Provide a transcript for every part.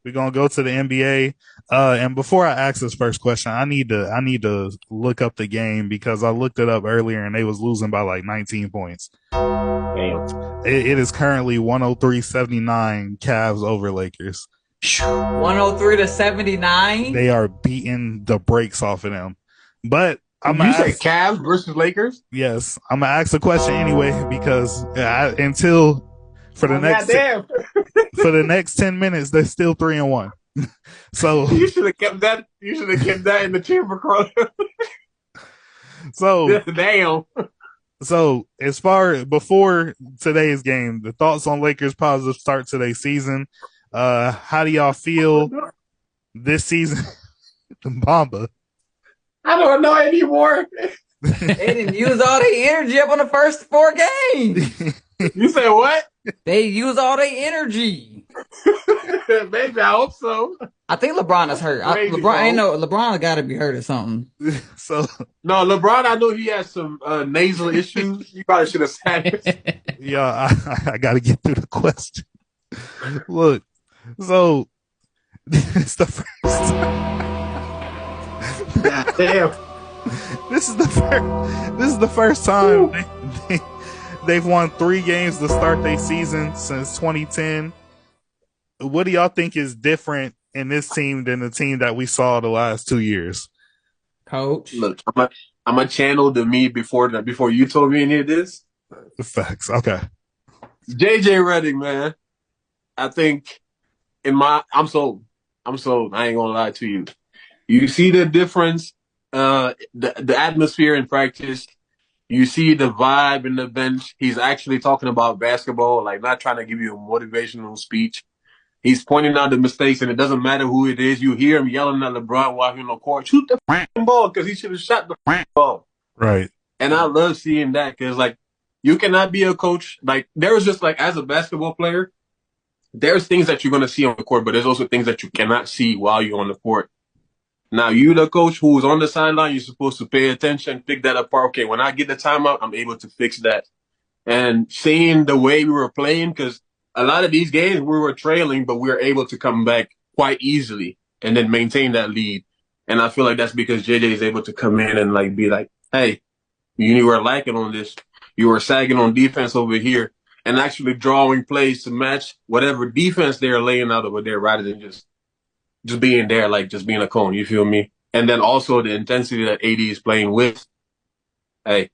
We're gonna go to the NBA. And before I ask this first question, I need to look up the game because I looked it up earlier and they was losing by like 19 points. Damn. It is currently 103-79 Cavs over Lakers. 103 to 79. They are beating the brakes off of them. But I'm You gonna said ask, Cavs versus Lakers? yes, I'm gonna ask a question anyway because until for the next Goddamn. for the next 10 minutes, they're still 3-1. So You should have kept that. You should have kept that in the chamber cross. so Damn. so as far before today's game, the thoughts on Lakers' positive start to their season. How do y'all feel this season? Bamba. I don't know anymore. They didn't use all their energy up on the first 4 games. You said what? They use all their energy. Maybe I hope so. I think LeBron is hurt. Crazy, LeBron got to be hurt or something. So No, LeBron. I know he has some nasal issues. You probably should have said it. yeah, I got to get through the question. Look, so it's the first. Damn. This is the first time they've won 3 games to start their season since 2010. What do y'all think is different in this team than the team that we saw the last 2 years? Coach. Look, I'm a channel the me before you told me any of this. The facts. Okay. JJ Redick, man. I think I'm sold. I'm sold. I ain't gonna lie to you. You see the difference, the atmosphere in practice. You see the vibe in the bench. He's actually talking about basketball, like not trying to give you a motivational speech. He's pointing out the mistakes, and it doesn't matter who it is. You hear him yelling at LeBron while he's on the court, shoot the ball, because he should have shot the ball. Right. And I love seeing that because, like, you cannot be a coach. Like, there was just, like, as a basketball player, there's things that you're going to see on the court, but there's also things that you cannot see while you're on the court. Now, you, the coach who's on the sideline, you're supposed to pay attention, pick that apart. Okay, when I get the timeout, I'm able to fix that. And seeing the way we were playing, because a lot of these games we were trailing, but we were able to come back quite easily and then maintain that lead. And I feel like that's because JJ is able to come in and like be like, hey, you were lacking on this. You were sagging on defense over here and actually drawing plays to match whatever defense they're laying out over there rather than just being there, like just being a cone. You feel me? And then also the intensity that AD is playing with. Hey,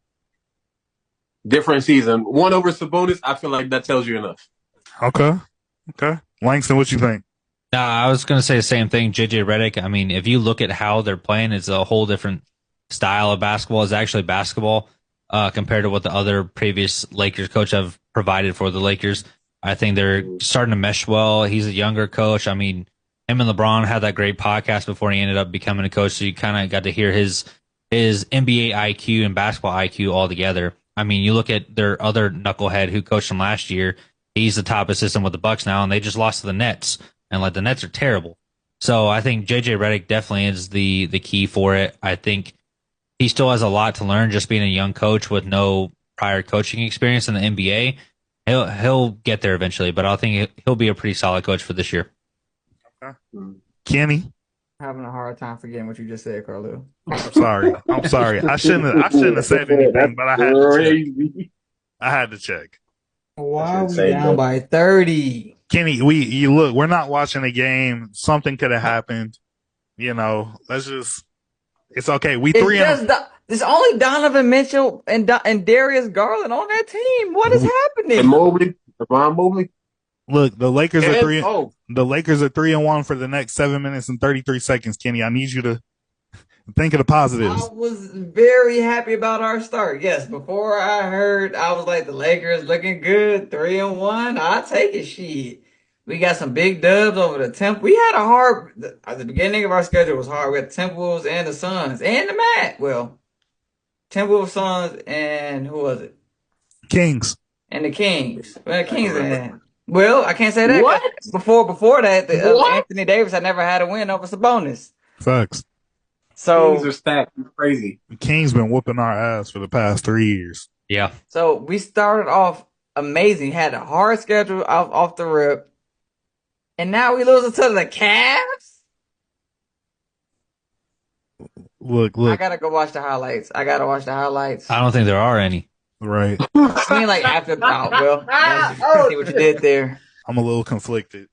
different season. 1 over Sabonis, I feel like that tells you enough. Okay. Langston, what you think? Nah, I was going to say the same thing. JJ Redick, I mean, if you look at how they're playing, it's a whole different style of basketball. It's actually basketball compared to what the other previous Lakers coach have provided for the Lakers. I think they're starting to mesh well. He's a younger coach. I mean, him and LeBron had that great podcast before he ended up becoming a coach, so you kind of got to hear his NBA IQ and basketball IQ all together. I mean, you look at their other knucklehead who coached them last year. He's the top assistant with the Bucks now, and they just lost to the Nets. And like the Nets are terrible. So I think JJ Redick definitely is the key for it. I think he still has a lot to learn just being a young coach with no prior coaching experience in the NBA. He'll get there eventually, but I think he'll be a pretty solid coach for this year. Okay. Kenny? Having a hard time forgetting what you just said, Carlo. I'm sorry. I shouldn't have said anything, but I had to check. Why are we down by 30? Kenny, you look, we're not watching a game. Something could have happened. It's okay. There's only Donovan Mitchell and Darius Garland on that team. What is happening? And Mobley, LeBron Mobley. Look, the Lakers are 3-1 for the next 7 minutes and 33 seconds. Kenny, I need you to think of the positives. I was very happy about our start. Yes, before I was like the Lakers looking good, 3-1. I'll take it. Shit. We got some big dubs over the Temp. We had at the beginning of our schedule was hard. We had the Timberwolves and the Suns and the Mat. Well, Timberwolves, Suns, and who was it? Kings. And the Kings. Well, Kings and well, I can't say that. What? Before that, Anthony Davis had never had a win over Sabonis. Facts. So Kings are stacked. It's crazy. The Kings been whooping our ass for the past 3 years. Yeah. So we started off amazing. Had a hard schedule off the rip. And now we losing to the Cavs? Look. I gotta go watch the highlights. I don't think there are any. Right. I mean, like after. Oh, well, I see what you did there. I'm a little conflicted.